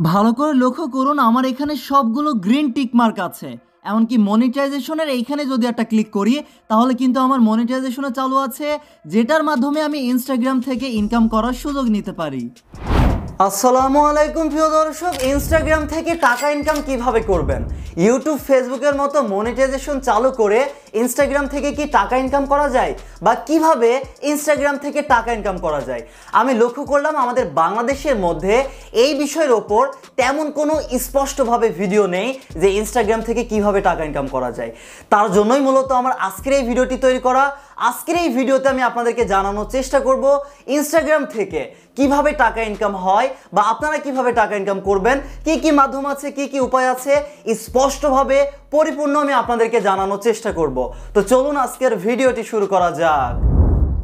ভালো করে লক্ষ্য করুন আমার এখানে সবগুলো গ্রিন টিক মার্ক আছে। এমনকি মনিটাইজেশনের এইখানে যদি একটা ক্লিক করি তাহলে কিন্তু আমার মনিটাইজেশনও চালু আছে, যেটার মাধ্যমে আমি ইনস্টাগ্রাম থেকে ইনকাম করার সুযোগ নিতে পারি। আসসালামু আলাইকুম প্রিয় দর্শক, ইনস্টাগ্রাম থেকে টাকা ইনকাম কিভাবে করবেন, ইউটিউব ফেসবুকের মতো মনিটাইজেশন চালু করে ইনস্টাগ্রাম থেকে কি টাকা ইনকাম করা যায় বা কিভাবে ইনস্টাগ্রাম থেকে টাকা ইনকাম করা যায়। আমি লক্ষ্য করলাম আমাদের বাংলাদেশের মধ্যে এই বিষয়ের ওপর তেমন কোনো স্পষ্টভাবে ভিডিও নেই যে ইনস্টাগ্রাম থেকে কিভাবে টাকা ইনকাম করা যায়। তার জন্যই মূলত আমার আজকের এই ভিডিওটি তৈরি করা। আজকের এই ভিডিওতে আমি আপনাদেরকে জানানোর চেষ্টা করব ইনস্টাগ্রাম থেকে কিভাবে টাকা ইনকাম হয় বা আপনারা কিভাবে টাকা ইনকাম করবেন, কি কি মাধ্যম আছে, কি কি উপায় আছে, স্পষ্টভাবে পরিপূর্ণ আমি আপনাদেরকে জানানোর চেষ্টা করব। তো চলুন আজকের ভিডিওটি শুরু করা যাক।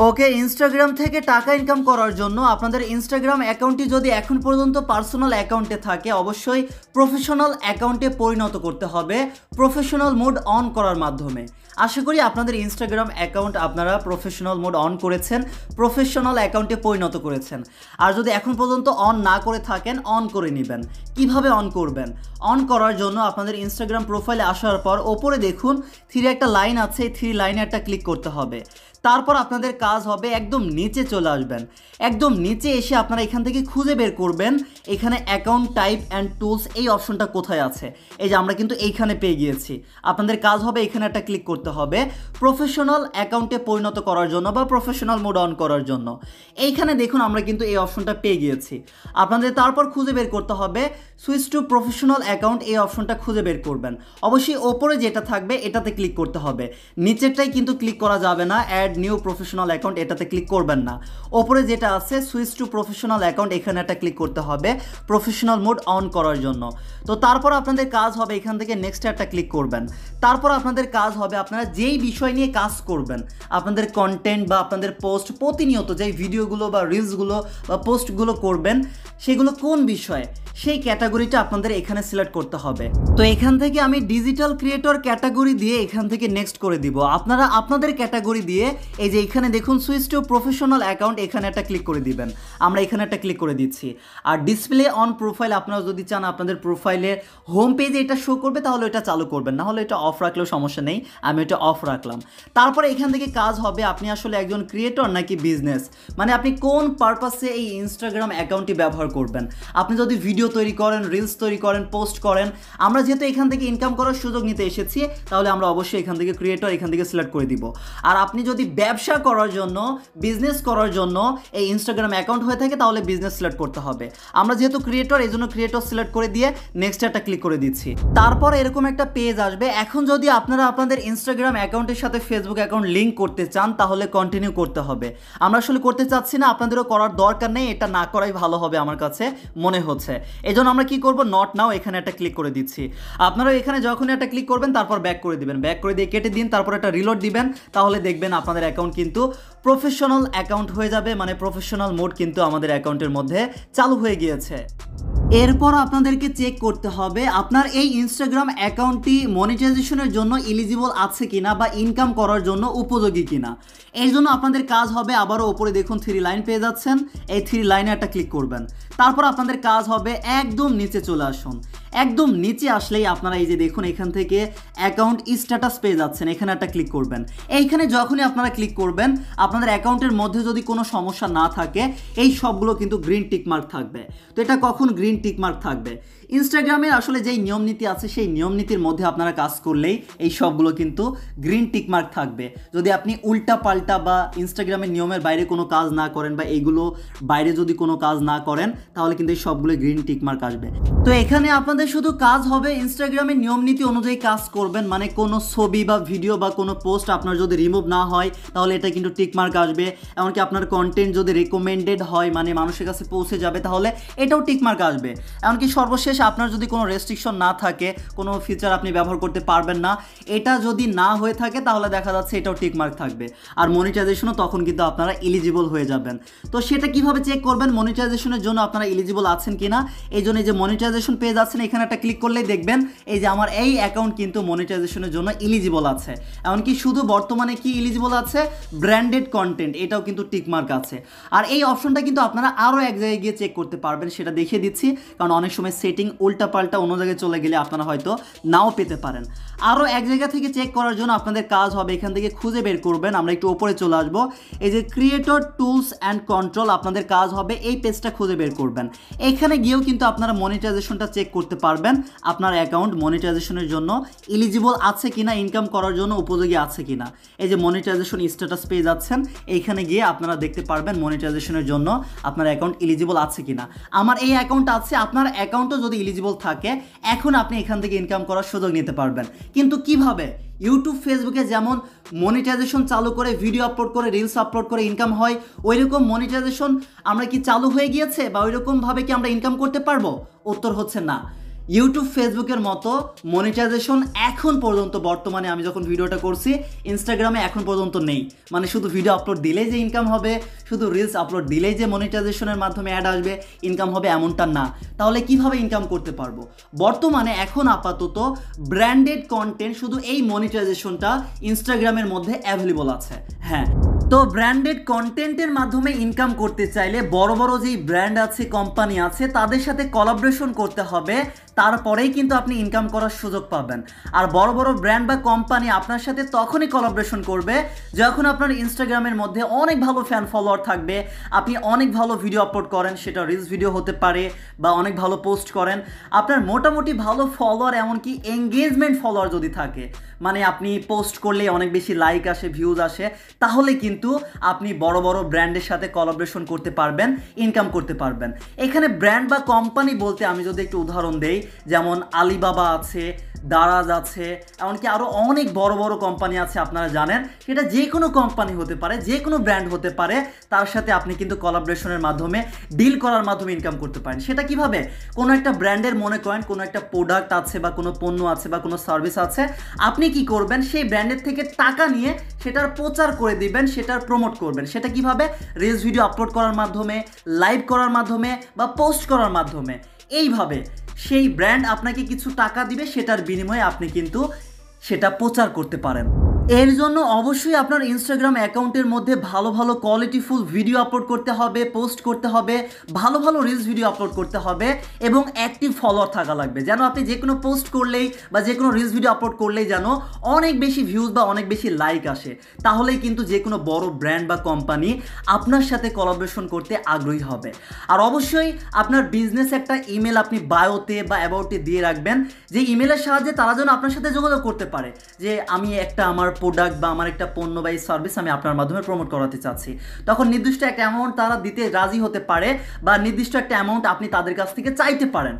ওকে, ইনস্টাগ্রাম থেকে টাকা ইনকাম করার জন্য আপনাদের ইনস্টাগ্রাম অ্যাকাউন্টটি যদি এখন পর্যন্ত পার্সোনাল অ্যাকাউন্টে থাকে অবশ্যই প্রফেশনাল অ্যাকাউন্টে পরিণত করতে হবে প্রফেশনাল মোড অন করার মাধ্যমে। আশা করি আপনাদের ইনস্টাগ্রাম অ্যাকাউন্ট আপনারা প্রফেশনাল মোড অন করেছেন, প্রফেশনাল অ্যাকাউন্টে পরিণত করেছেন। আর যদি এখন পর্যন্ত অন না করে থাকেন অন করে নেবেন। কিভাবে অন করবেন? অন করার জন্য আপনাদের ইনস্টাগ্রাম প্রোফাইলে আসার পর ওপরে দেখুন থ্রি একটা লাইন আছে, এই থ্রি লাইনে একটা ক্লিক করতে হবে। তারপর আপনাদের কাজ হবে একদম নিচে চলে আসবেন। একদম নিচে এসে আপনারা এখান থেকে খুঁজে বের করবেন এখানে অ্যাকাউন্ট টাইপ অ্যান্ড টুলস এই অপশনটা কোথায় আছে। এই যে আমরা কিন্তু এইখানে পেয়ে গিয়েছি। আপনাদের কাজ হবে এখানে একটা ক্লিক করতে হবে প্রফেশনাল অ্যাকাউন্টে পরিণত করার জন্য বা প্রফেশনাল মোড অন করার জন্য। এইখানে দেখুন আমরা কিন্তু এই অপশনটা পেয়ে গিয়েছি। আপনাদের তারপর খুঁজে বের করতে হবে সুইচ টু প্রফেশনাল অ্যাকাউন্ট, এই অপশনটা খুঁজে বের করবেন। অবশ্যই ওপরে যেটা থাকবে এটাতে ক্লিক করতে হবে, নিচেরটাই কিন্তু ক্লিক করা যাবে না। অ্যাড নিউ প্রফেশনাল অ্যাকাউন্ট এটাতে ক্লিক করবেন না। ওপরে যেটা আছে সুইচ টু প্রফেশনাল অ্যাকাউন্ট এখানে একটা ক্লিক করতে হবে প্রফেশনাল মোড অন করার জন্য। তো তারপর আপনাদের কাজ হবে এখান থেকে নেক্সট একটা ক্লিক করবেন। তারপর আপনাদের কাজ হবে আপনারা যেই বিষয় নিয়ে কাজ করবেন, আপনাদের কন্টেন্ট বা আপনাদের পোস্ট প্রতিনিয়ত যেই ভিডিওগুলো বা রিলসগুলো বা পোস্টগুলো করবেন সেগুলো কোন বিষয়ে, সেই ক্যাটাগরিটা আপনাদের এখানে সিলেক্ট করতে হবে। তো এখান থেকে আমি ডিজিটাল ক্রিয়েটর ক্যাটাগরি দিয়ে এখান থেকে নেক্সট করে দিব। আপনারা আপনাদের ক্যাটাগরি দিয়ে এই যে এখানে দেখুন সুইচ টু প্রফেশনাল অ্যাকাউন্ট এখানে একটা ক্লিক করে দিবেন। আমরা এখানে একটা ক্লিক করে দিচ্ছি। আর ডিসপ্লে অন প্রোফাইল আপনারা যদি চান আপনাদের প্রোফাইলের হোম পেজে এটা শো করবে তাহলে এটা চালু করবেন, না হলে এটা অফ রাখলেও সমস্যা নেই। আমি এটা অফ রাখলাম। তারপরে এখান থেকে কাজ হবে আপনি আসলে একজন ক্রিয়েটর নাকি বিজনেস, মানে আপনি কোন পারপাসে এই ইনস্টাগ্রাম অ্যাকাউন্টটি ব্যবহার করবেন। আপনি যদি ভিডিও তৈরি করেন, রিলস তৈরি করেন, পোস্ট করেন, আমরা যেহেতু এখান থেকে ইনকাম করার সুযোগ নিতে এসেছি তাহলে আমরা অবশ্যই এখান থেকে ক্রিয়েটর এখান থেকে সিলেক্ট করে দিব। আর আপনি যদি ব্যবসা করার জন্য, বিজনেস করার জন্য এই ইনস্টাগ্রাম অ্যাকাউন্ট হয়ে থাকে তাহলে বিজনেস সিলেক্ট করতে হবে। আমরা যেহেতু ক্রিয়েটর এই জন্য ক্রিয়েটর সিলেক্ট করে দিয়ে নেক্সট একটা ক্লিক করে দিচ্ছি। তারপর এরকম একটা পেজ আসবে। এখন যদি আপনারা আপনাদের ইনস্টাগ্রাম অ্যাকাউন্টের সাথে ফেসবুক অ্যাকাউন্ট লিঙ্ক করতে চান তাহলে কন্টিনিউ করতে হবে। আমরা আসলে করতে চাচ্ছি না, আপনাদেরও করার দরকার নেই, এটা না করাই ভালো হবে আমার কাছে মনে হচ্ছে। এই জন্য আমরা কি করব, নট নাও এখানে একটা ক্লিক করে দিচ্ছি। আপনারা এখানে যখন একটা ক্লিক করবেন তারপর ব্যাক করে দিবেন, ব্যাক করে দিয়ে কেটে দিন, তারপর একটা রিলোড দিবেন, তাহলে দেখবেন আপনাদের অ্যাকাউন্ট কিন্তু প্রফেশনাল অ্যাকাউন্ট হয়ে যাবে, মানে প্রফেশনাল মোড কিন্তু আমাদের অ্যাকাউন্টের মধ্যে চালু হয়ে গিয়েছে। এরপর আপনাদেরকে চেক করতে হবে আপনার এই ইনস্টাগ্রাম অ্যাকাউন্টটি মনিটাইজেশনের জন্য এলিজিবল আছে কিনা বা ইনকাম করার জন্য উপযোগী কিনা। এই জন্য আপনাদের কাজ হবে আবারও ওপরে দেখুন থ্রি লাইন পেয়ে যাচ্ছেন, এই থ্রি লাইনে একটা ক্লিক করবেন। তারপর আপনাদের কাজ হবে একদম নিচে চলে আসুন। একদম নিচে আসলেই আপনারা এই যে দেখুন এখান থেকে অ্যাকাউন্ট স্ট্যাটাস পেয়ে যাচ্ছেন, এখানে একটা ক্লিক করবেন। এইখানে যখনই আপনারা ক্লিক করবেন আপনাদের অ্যাকাউন্টের মধ্যে যদি কোনো সমস্যা না থাকে এই সবগুলো কিন্তু গ্রিন টিক মার্ক থাকবে। তো এটা কখন গ্রিন টিক মার্ক থাকবে? ইনস্টাগ্রামের আসলে যেই নিয়ম নীতি আছে সেই নিয়ম নীতির মধ্যে আপনারা কাজ করলেই এই সবগুলো কিন্তু গ্রিন টিক মার্ক থাকবে। যদি আপনি উল্টা পাল্টা বা ইনস্টাগ্রামের নিয়মের বাইরে কোনো কাজ না করেন বা এইগুলো বাইরে যদি কোনো কাজ না করেন তাহলে কিন্তু এই সবগুলো গ্রিন টিক মার্ক আসবে। তো এখানে আপনাদের শুধু কাজ হবে ইনস্টাগ্রামের নিয়ম নীতি অনুযায়ী কাজ করবেন, মানে কোনো ছবি বা ভিডিও বা কোনো পোস্ট আপনার যদি রিমুভ না হয় তাহলে এটা কিন্তু টিক মার্ক আসবে। এমনকি আপনার কন্টেন্ট যদি রেকমেন্ডেড হয়, মানে মানুষের কাছে পৌঁছে যাবে, তাহলে এটাও টিক মার্ক আসবে। এমনকি সর্বশেষ আপনার যদি কোনো রেস্ট্রিকশন না থাকে, কোনো ফিচার আপনি ব্যবহার করতে পারবেন না, এটা যদি না হয়ে থাকে তাহলে দেখা যাচ্ছে এটাও টিক মার্ক থাকবে। আর মনিটাইজেশনও তখন কিন্তু আপনারা এলিজিবল হয়ে যাবেন। তো সেটা কিভাবে চেক করবেন মনিটাইজেশনের জন্য আপনারা এলিজিবল আছেন কিনা? এই জন্য এই যে মনিটাইজেশন পেজ আছেন এখানে এখানে একটা ক্লিক করলেই দেখবেন এই যে আমার এই অ্যাকাউন্ট কিন্তু মনিটাইজেশনের জন্য এলিজিবল আছে। এমনকি শুধু বর্তমানে কি এলিজিবল আছে, ব্র্যান্ডেড কন্টেন্ট, এটাও কিন্তু টিকমার্ক আছে। আর এই অপশনটা কিন্তু আপনারা আরও এক জায়গায় গিয়ে চেক করতে পারবেন, সেটা দেখিয়ে দিচ্ছি, কারণ অনেক সময় সেটিং উল্টাপাল্টা অন্য জায়গায় চলে গেলে আপনারা হয়তো নাও পেতে পারেন। আরও এক জায়গা থেকে চেক করার জন্য আপনাদের কাজ হবে এখান থেকে খুঁজে বের করবেন। আমরা একটু ওপরে চলে আসবো, এই যে ক্রিয়েটর টুলস অ্যান্ড কন্ট্রোল, আপনাদের কাজ হবে এই পেজটা খুঁজে বের করবেন। এখানে গিয়েও কিন্তু আপনারা মনিটাইজেশনটা চেক করতে পারবেন, আপনার অ্যাকাউন্ট মনিটাইজেশনের জন্য এলিজিবল আছে কিনা, ইনকাম করার জন্য উপযোগী আছে কিনা। এই যে মনিটাইজেশন স্ট্যাটাস পেয়ে যাচ্ছেন, এইখানে গিয়ে আপনারা দেখতে পারবেন মনিটাইজেশনের জন্য আপনার অ্যাকাউন্ট এলিজিবল আছে কিনা। আমার এই অ্যাকাউন্ট আছে, আপনার অ্যাকাউন্টও যদি এলিজিবল থাকে এখন আপনি এখান থেকে ইনকাম করার সুযোগ নিতে পারবেন। কিন্তু কিভাবে? ইউটিউব ফেসবুকে যেমন মনিটাইজেশন চালু করে ভিডিও আপলোড করে রিলস আপলোড করে ইনকাম হয়, ওই রকম মনিটাইজেশন আমরা কি চালু হয়ে গিয়েছে বা ওই রকমভাবে কি আমরা ইনকাম করতে পারবো? উত্তর হচ্ছে না। ইউটিউব ফেসবুকের মতো মনিটাইজেশন এখন পর্যন্ত, বর্তমানে আমি যখন ভিডিওটা করছি ইনস্টাগ্রামে এখন পর্যন্ত নেই। মানে শুধু ভিডিও আপলোড দিলেই যে ইনকাম হবে, শুধু রিলস আপলোড দিলেই যে মনিটাইজেশনের মাধ্যমে অ্যাড আসবে ইনকাম হবে, এমনটা না। তাহলে কিভাবে ইনকাম করতে পারবো? বর্তমানে এখন আপাতত ব্র্যান্ডেড কন্টেন্ট, শুধু এই মনিটাইজেশনটা ইনস্টাগ্রামের মধ্যে অ্যাভেলেবল আছে। হ্যাঁ, তো ব্র্যান্ডেড কন্টেন্টের মাধ্যমে ইনকাম করতে চাইলে বড় বড় যেই ব্র্যান্ড আছে, কোম্পানি আছে, তাদের সাথে কোলাবোরেশন করতে হবে, তারপরেই কিন্তু আপনি ইনকাম করার সুযোগ পাবেন। আর বড় বড় ব্র্যান্ড বা কোম্পানি আপনার সাথে তখনই কোলাবোরেশন করবে যখন আপনার ইনস্টাগ্রামের মধ্যে অনেক ভালো ফ্যান ফলোয়ার থাকবে, আপনি অনেক ভালো ভিডিও আপলোড করেন, সেটা রিলস ভিডিও হতে পারে বা অনেক ভালো পোস্ট করেন, আপনার মোটামুটি ভালো ফলোয়ার, এমনকি এঙ্গেজমেন্ট ফলোয়ার যদি থাকে, মানে আপনি পোস্ট করলে অনেক বেশি লাইক আসে, ভিউজ আসে, তাহলে কিন্তু আপনি বড় বড় ব্র্যান্ডের সাথে কোলাবোরেশন করতে পারবেন, ইনকাম করতে পারবেন। এখানে ব্র্যান্ড বা কোম্পানি বলতে আমি যদি একটু উদাহরণ দেই, যেমন আলিবাবা আছে, দারাজ আছে, এমনকি আরও অনেক বড় বড় কোম্পানি আছে, আপনারা জানেন। সেটা যে কোনো কোম্পানি হতে পারে, যে কোনো ব্র্যান্ড হতে পারে, তার সাথে আপনি কিন্তু কোলাবোরেশনের মাধ্যমে, ডিল করার মাধ্যমে ইনকাম করতে পারেন। সেটা কিভাবে? কোনো একটা ব্র্যান্ডের, মনে করেন কোনো একটা প্রোডাক্ট আছে বা কোনো পণ্য আছে বা কোনো সার্ভিস আছে, আপনি কি করবেন? সেই ব্র্যান্ডের থেকে টাকা নিয়ে সেটার প্রচার করে দিবেন, সেটার প্রমোট করবেন। সেটা কিভাবে? রিলস ভিডিও আপলোড করার মাধ্যমে, লাইভ করার মাধ্যমে বা পোস্ট করার মাধ্যমে। এইভাবে সেই ব্র্যান্ড আপনাকে কিছু টাকা দিবে, সেটার বিনিময়ে আপনি কিন্তু সেটা প্রচার করতে পারেন। এর জন্য অবশ্যই আপনার ইনস্টাগ্রাম অ্যাকাউন্টের মধ্যে ভালো ভালো কোয়ালিটিফুল ভিডিও আপলোড করতে হবে, পোস্ট করতে হবে, ভালো ভালো রিলস ভিডিও আপলোড করতে হবে এবং অ্যাক্টিভ ফলোয়ার থাকা লাগবে, যেন আপনি যে কোনো পোস্ট করলেই বা যে কোনো রিলস ভিডিও আপলোড করলেই যেন অনেক বেশি ভিউজ বা অনেক বেশি লাইক আসে। তাহলেই কিন্তু যে কোনো বড় ব্র্যান্ড বা কোম্পানি আপনার সাথে কোলাবোরেশন করতে আগ্রহী হবে। আর অবশ্যই আপনার বিজনেস একটা ইমেল আপনি বায়োতে বা অ্যাবাউটে দিয়ে রাখবেন, যে ইমেলের সাহায্যে তারা যেন আপনার সাথে যোগাযোগ করতে পারে যে আমি একটা আমার প্রোডাক্ট বা আমার একটা পণ্য বা এই সার্ভিস আমি আপনার মাধ্যমে প্রমোট করাতে চাচ্ছি। তখন নির্দিষ্ট একটা অ্যামাউন্ট তারা দিতে রাজি হতে পারে বা নির্দিষ্ট একটা অ্যামাউন্ট আপনি তাদের কাছ থেকে চাইতে পারেন।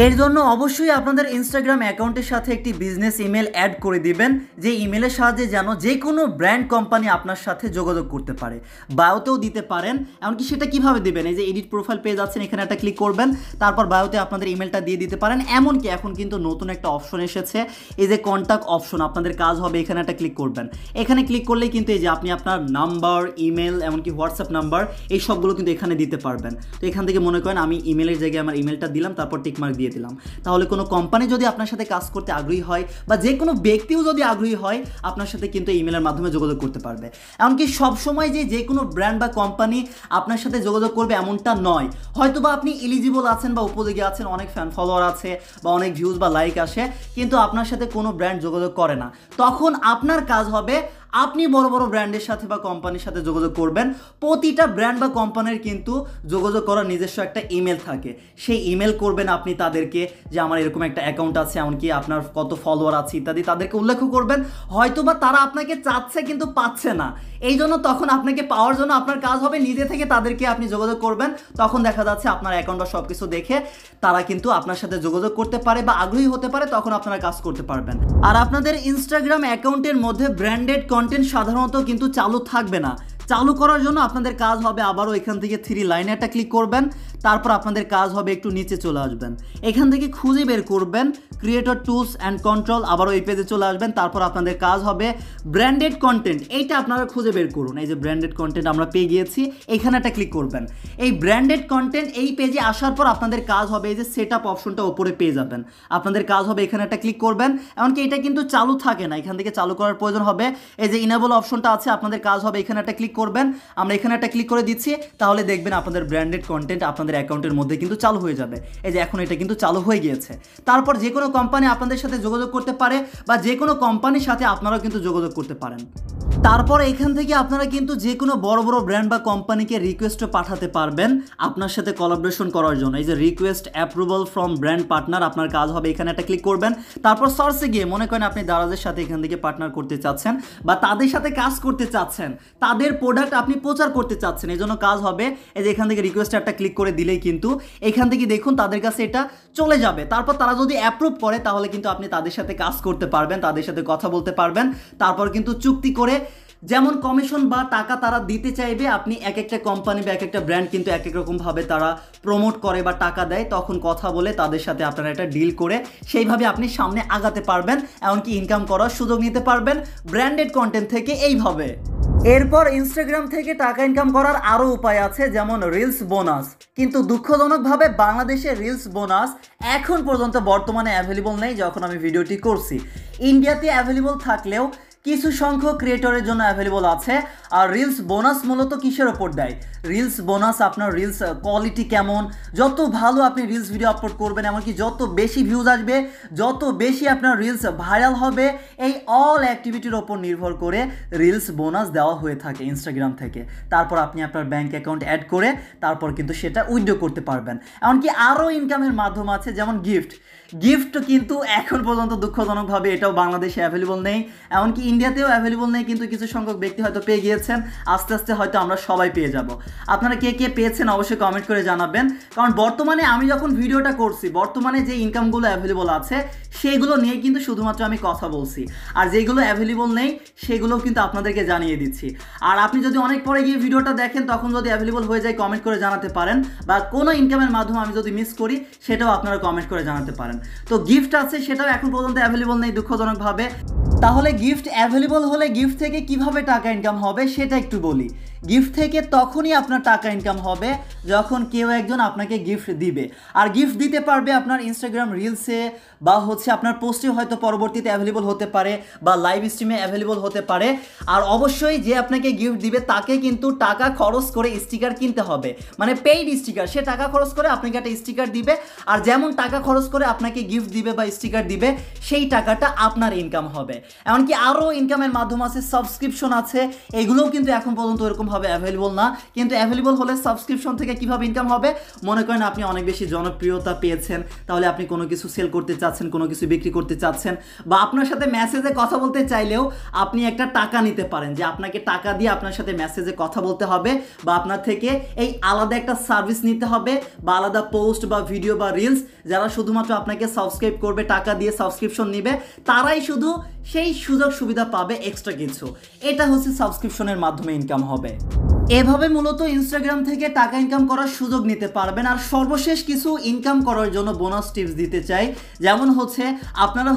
এর জন্য অবশ্যই আপনাদের ইনস্টাগ্রাম অ্যাকাউন্টের সাথে একটি বিজনেস ইমেল অ্যাড করে দিবেন, যে ইমেলের সাহায্যে যেন যে কোনো ব্র্যান্ড কোম্পানি আপনার সাথে যোগাযোগ করতে পারে। বায়োতেও দিতে পারেন। এমনকি সেটা কিভাবে দিবেন? এই যে এডিট প্রোফাইল পেজ আছেন, এখানে একটা ক্লিক করবেন, তারপর বায়োতে আপনাদের ইমেলটা দিয়ে দিতে পারেন। এমনকি এখন কিন্তু নতুন একটা অপশন এসেছে, এই যে কন্ট্যাক্ট অপশন, আপনাদের কাজ হবে এখানে একটা ক্লিক করবেন। এখানে ক্লিক করলেই কিন্তু এই যে আপনি আপনার নাম্বার, ইমেল, এমনকি হোয়াটসঅ্যাপ নাম্বার, এই সবগুলো কিন্তু এখানে দিতে পারবেন। তো এখান থেকে মনে করেন আমি ইমেলের জায়গায় আমার ইমেলটা দিলাম, তারপর টিকমার্ক দিয়ে দিলাম। তাহলে কোনো কোম্পানি যদি আপনার সাথে কাজ করতে আগ্রহী হয় বা যে কোনো ব্যক্তিও যদি আগ্রহী হয়, আপনার সাথে কিন্তু ইমেলের মাধ্যমে যোগাযোগ করতে পারবে। এমনকি সবসময় যে কোনো ব্র্যান্ড বা কোম্পানি আপনার সাথে যোগাযোগ করবে এমনটা নয়। হয়তো বা আপনি এলিজিবল আছেন বা উপযোগী আছেন, অনেক ফ্যান ফলোয়ার আছে বা অনেক ভিউজ বা লাইক আসে, কিন্তু আপনার সাথে কোনো ব্র্যান্ড যোগাযোগ করে না। তখন আপনার কাজ হবে আপনি বড় বড় ব্র্যান্ডের সাথে বা কোম্পানির সাথে যোগাযোগ করবেন। প্রতিটা ব্র্যান্ড বা কোম্পানির কিন্তু যোগাযোগ করার নিজস্ব একটা ইমেল থাকে, সেই ইমেল করবেন আপনি তাদেরকে, যে আমার এরকম একটা অ্যাকাউন্ট আছে, এমনকি আপনার কত ফলোয়ার আছে ইত্যাদি তাদেরকে উল্লেখ করবেন। হয়তোবা তারা আপনাকে চাচ্ছে কিন্তু পাচ্ছে না, এই জন্য তখন আপনাকে পাওয়ার জন্য আপনার কাজ হবে নিজে থেকে তাদেরকে আপনি যোগাযোগ করবেন। তখন দেখা যাচ্ছে আপনার অ্যাকাউন্ট বা সব কিছু দেখে তারা কিন্তু আপনার সাথে যোগাযোগ করতে পারে বা আগ্রহী হতে পারে, তখন আপনারা কাজ করতে পারবেন। আর আপনাদের ইনস্টাগ্রাম অ্যাকাউন্টের মধ্যে ব্র্যান্ডেড কন্টেন্ট সাধারণত কিন্তু চালু থাকবে না। চালু করার জন্য আপনাদের কাজ হবে আবারও এখান থেকে 3 লাইনে একটা ক্লিক করবেন, তারপর আপনাদের কাজ হবে একটু নিচে চলে আসবেন, এখান থেকে খুঁজে বের করবেন ক্রিয়েটর টুলস অ্যান্ড কন্ট্রোল, আবারও এই পেজে চলে আসবেন। তারপর আপনাদের কাজ হবে ব্র্যান্ডেড কন্টেন্ট, এইটা আপনারা খুঁজে বের করুন। এই যে ব্র্যান্ডেড কন্টেন্ট আমরা পেয়ে গিয়েছি, এখানে একটা ক্লিক করবেন। এই ব্র্যান্ডেড কন্টেন্ট এই পেজে আসার পর আপনাদের কাজ হবে এই যে সেট আপ অপশনটা ওপরে পেয়ে যাবেন, আপনাদের কাজ হবে এখানে একটা ক্লিক করবেন। এমনকি এটা কিন্তু চালু থাকে না, এখান থেকে চালু করার প্রয়োজন হবে। এই যে ইনেবল অপশনটা আছে, আপনাদের কাজ হবে এখানে একটা ক্লিক করবেন। আমরা এখানে একটা ক্লিক করে দিচ্ছি, তাহলে দেখবেন আপনাদের ব্র্যান্ডেড কন্টেন্ট আপনাদের অ্যাকাউন্টের মধ্যে কিন্তু চালু হয়ে যাবে। এই যে এখন এটা কিন্তু চালু হয়ে গিয়েছে। তারপর যে কোনো কোম্পানি আপনাদের সাথে যোগাযোগ করতে পারে বা যে কোনো কোম্পানির সাথে আপনারাও কিন্তু যোগাযোগ করতে পারেন। তারপর এখান থেকে আপনারা কিন্তু যে কোনো বড় বড় ব্র্যান্ড বা কোম্পানিকে রিকোয়েস্টও পাঠাতে পারবেন আপনার সাথে কোলাবোরেশন করার জন্য। এই যে request approval from brand partner, আপনার কাজ হবে এখানে একটা ক্লিক করবেন। তারপর সার্চে গিয়ে মনে করেন আপনি দারাজের সাথে এখান থেকে পার্টনার করতে চাচ্ছেন বা তাদের সাথে কাজ করতে চাচ্ছেন, তাদের প্রোডাক্ট আপনি প্রচার করতে চাচ্ছেন, এই জন্য কাজ হবে এই যে এখান থেকে রিকোয়েস্ট একটা ক্লিক করে দিলেই কিন্তু এখান থেকে দেখুন তাদের কাছে এটা চলে যাবে। তারপর তারা যদি অ্যাপ্রুভ করে তাহলে কিন্তু আপনি তাদের সাথে কাজ করতে পারবেন, তাদের সাথে কথা বলতে পারবেন। তারপর কিন্তু চুক্তি করে যেমন কমিশন বা টাকা তারা দিতে চাইবে, আপনি এক একটা কোম্পানি বা এক একটা ব্র্যান্ড কিন্তু এক এক রকমভাবে তারা প্রমোট করে বা টাকা দেয়, তখন কথা বলে তাদের সাথে আপনারা একটা ডিল করে সেইভাবে আপনি সামনে আগাতে পারবেন, এমনকি ইনকাম করার সুযোগ নিতে পারবেন ব্র্যান্ডেড কন্টেন্ট থেকে এইভাবে। এরপর ইনস্টাগ্রাম থেকে টাকা ইনকাম করার আরও উপায় আছে, যেমন রিলস বোনাস। কিন্তু দুঃখজনকভাবে বাংলাদেশে রিলস বোনাস এখন পর্যন্ত বর্তমানে অ্যাভেলেবল নেই। যখন আমি ভিডিওটি করছি ইন্ডিয়াতে অ্যাভেলেবল থাকলেও কিছু সংখ্যক ক্রিয়েটরের জন্য অ্যাভেলেবল আছে। আর রিলস বোনাস মূলত কিসের ওপর দেয়? রিলস বোনাস আপনার রিলস কোয়ালিটি কেমন, যত ভালো আপনি রিলস ভিডিও আপলোড করবেন, এমনকি যত বেশি ভিউজ আসবে, যত বেশি আপনার রিলস ভাইরাল হবে, এই অল অ্যাক্টিভিটির ওপর নির্ভর করে রিলস বোনাস দেওয়া হয়ে থাকে ইনস্টাগ্রাম থেকে। তারপর আপনি আপনার ব্যাঙ্ক অ্যাকাউন্ট অ্যাড করে তারপর কিন্তু সেটা উইথড্র করতে পারবেন। এমনকি আরও ইনকামের মাধ্যম আছে, যেমন গিফট কিন্তু এখন পর্যন্ত দুঃখজনকভাবে এটাও বাংলাদেশে অ্যাভেলেবল নেই, এমনকি ইন্ডিয়াতেও অ্যাভেলেবল নেই। কিন্তু কিছু সংখ্যক ব্যক্তি হয়তো পেয়ে গিয়েছেন, আস্তে আস্তে হয়তো আমরা সবাই পেয়ে যাব। আপনারা কে কে পেয়েছেন অবশ্যই কমেন্ট করে জানাবেন, কারণ বর্তমানে আমি যখন ভিডিওটা করছি বর্তমানে যে ইনকামগুলো অ্যাভেলেবল আছে সেগুলো নিয়ে কিন্তু শুধুমাত্র আমি কথা বলছি, আর যেগুলো অ্যাভেলেবল নেই সেগুলোও কিন্তু আপনাদেরকে জানিয়ে দিচ্ছি। আর আপনি যদি অনেক পরে গিয়ে ভিডিওটা দেখেন তখন যদি অ্যাভেলেবল হয়ে যায় কমেন্ট করে জানাতে পারেন, বা কোনো ইনকামের মাধ্যমে আমি যদি মিস করি সেটাও আপনারা কমেন্ট করে জানাতে পারেন। তো গিফট আছে, সেটাও এখন পর্যন্ত অ্যাভেলেবল নেই দুঃখজনকভাবে। তাহলে গিফট অ্যাভেলেবল হলে গিফট থেকে কিভাবে টাকা ইনকাম হবে সেটা একটু বলি। গিফট থেকে তখনই আপনার টাকা ইনকাম হবে যখন কেউ একজন আপনাকে গিফট দিবে, আর গিফট দিতে পারবে আপনার ইনস্টাগ্রাম রিলসে বা আপনার পোস্টে হয়তো পরবর্তীতে অ্যাভেলেবল হতে পারে, বা লাইভ স্ট্রিমে অ্যাভেলেবল হতে পারে। আর অবশ্যই যে আপনাকে গিফট দিবে তাকে কিন্তু টাকা খরচ করে স্টিকার কিনতে হবে, মানে পেইড স্টিকার। সে টাকা খরচ করে আপনাকে একটা স্টিকার দিবে, আর যেমন টাকা খরচ করে আপনাকে গিফট দিবে বা স্টিকার দিবে সেই টাকাটা আপনার ইনকাম হবে। এমনকি আরও ইনকামের মাধ্যম আছে, সাবস্ক্রিপশন আছে, এগুলোও কিন্তু এখন পর্যন্ত এরকমভাবে অ্যাভেলেবল না। কিন্তু অ্যাভেলেবল হলে সাবস্ক্রিপশন থেকে কিভাবে ইনকাম হবে? মনে করেন আপনি অনেক বেশি জনপ্রিয়তা পেয়েছেন, তাহলে আপনি কোনো কিছু সেল করতে চাচ্ছেন, কোনো কিছু বিক্রি করতে চাচ্ছেন, বা আপনার সাথে মেসেজে কথা বলতে চাইলেও আপনি একটা টাকা নিতে পারেন, যে আপনাকে টাকা দিয়ে আপনার সাথে মেসেজে কথা বলতে হবে, বা আপনার থেকে এই আলাদা একটা সার্ভিস নিতে হবে, বা আলাদা পোস্ট বা ভিডিও বা রিলস যারা শুধুমাত্র আপনাকে সাবস্ক্রাইব করবে, টাকা দিয়ে সাবস্ক্রিপশন নিবে, তারাই শুধু সেই সুযোগ সুবিধা পাবে এক্সট্রা কিছু। এটা হচ্ছে সাবস্ক্রিপশনের মাধ্যমে ইনকাম হবে। এভাবে মূলত ইনস্টাগ্রাম থেকে টাকা ইনকাম করার সুযোগ নিতে পারবেন। আর সর্বশেষ কিছু ইনকাম করার জন্য বোনাস টিপস দিতে চাই, যেমন আপনারা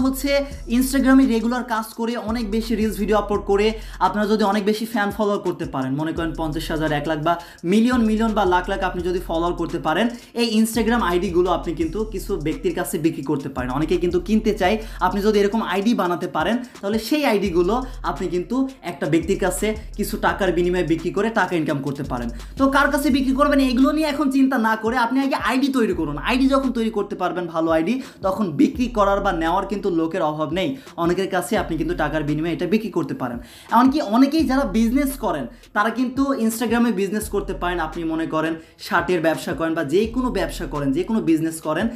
ইনস্টাগ্রামে রেগুলার কাজ করে অনেক বেশি রিলস ভিডিও আপলোড করে আপনারা যদি অনেক বেশি ফ্যান ফলোয়ার করতে পারেন, মনে করেন 50,000, 1 লাখ বা মিলিয়ন বা লাখ আপনি যদি ফলোয়ার করতে পারেন, এই ইনস্টাগ্রাম আইডিগুলো আপনি কিন্তু কিছু ব্যক্তির কাছে বিক্রি করতে পারেন। অনেকে কিন্তু কিনতে চাই, আপনি যদি এরকম আইডি বানাতে পারেন তাহলে সেই আইডিগুলো আপনি কিন্তু একটা ব্যক্তির কাছে কিছু টাকার বিনিময়ে বিক্রি করে টাকা ইনকাম করতে পারেন। তো কার কাছে বিক্রি করবেন এগুলো নিয়ে এখন চিন্তা না করে আপনি আগে আইডি তৈরি করুন। আইডি যখন তৈরি করতে পারবেন, ভালো আইডি, তখন বিক্রি করার বা নেওয়ার কিন্তু লোকের অভাব নেই। অনেকের কাছে আপনি কিন্তু টাকার বিনিময়ে এটা বিক্রি করতে পারেন। এমনকি অনেকেই যারা বিজনেস করেন তারা কিন্তু ইনস্টাগ্রামে বিজনেস করতে পারেন। আপনি মনে করেন শার্টের ব্যবসা করেন বা যে কোনো ব্যবসা করেন, যে কোনো বিজনেস করেন,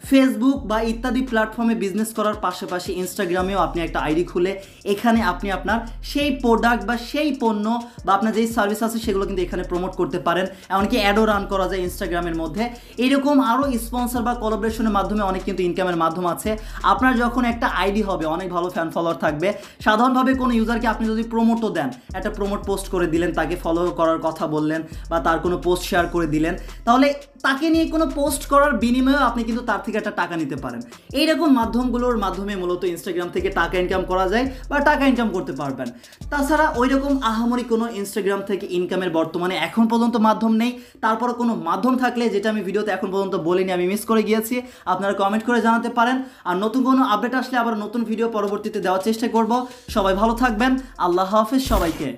ফেসবুক বা ইত্যাদি প্ল্যাটফর্মে বিজনেস করার পাশাপাশি ইনস্টাগ্রামেও আপনি একটা আইডি খুলে এখানে আপনি আপনার সেই প্রোডাক্ট বা সেই পণ্য বা আপনার যেই সার্ভিস আছে সেগুলো সেগুলো কিন্তু এখানে প্রমোট করতে পারেন, এমনকি অ্যাডও রান করা যায় ইনস্টাগ্রামের মধ্যে। এইরকম আরও স্পন্সর বা কোলাবোরেশনের মাধ্যমে অনেক কিন্তু ইনকামের মাধ্যম আছে। আপনার যখন একটা আইডি হবে, অনেক ভালো ফ্যান ফলোয়ার থাকবে, সাধারণভাবে কোনো ইউজারকে আপনি যদি প্রমোটও দেন, একটা প্রমোট পোস্ট করে দিলেন, তাকে ফলো করার কথা বললেন বা তার কোনো পোস্ট শেয়ার করে দিলেন, তাহলে তাকে নিয়ে কোনো পোস্ট করার বিনিময়েও আপনি কিন্তু তার থেকে একটা টাকা নিতে পারেন। এইরকম মাধ্যমগুলোর মাধ্যমে মূলত ইনস্টাগ্রাম থেকে টাকা ইনকাম করা যায় বা টাকা ইনকাম করতে পারবেন। তাছাড়া ওই রকম আহামরি কোনো ইনস্টাগ্রাম থেকে ইনকামের বর্তমানে এখন পর্যন্ত মাধ্যম নেই। তারপরে কোনো মাধ্যম থাকলে, যেটা আমি ভিডিওতে এখন পর্যন্ত বলিনি, আমি মিস করে গিয়েছি, আপনারা কমেন্ট করে জানাতে পারেন। আর নতুন কোনো আপডেট আসলে আবার নতুন ভিডিও পরবর্তীতে দেওয়ার চেষ্টা করব। সবাই ভালো থাকবেন। আল্লাহ হাফেজ সবাইকে।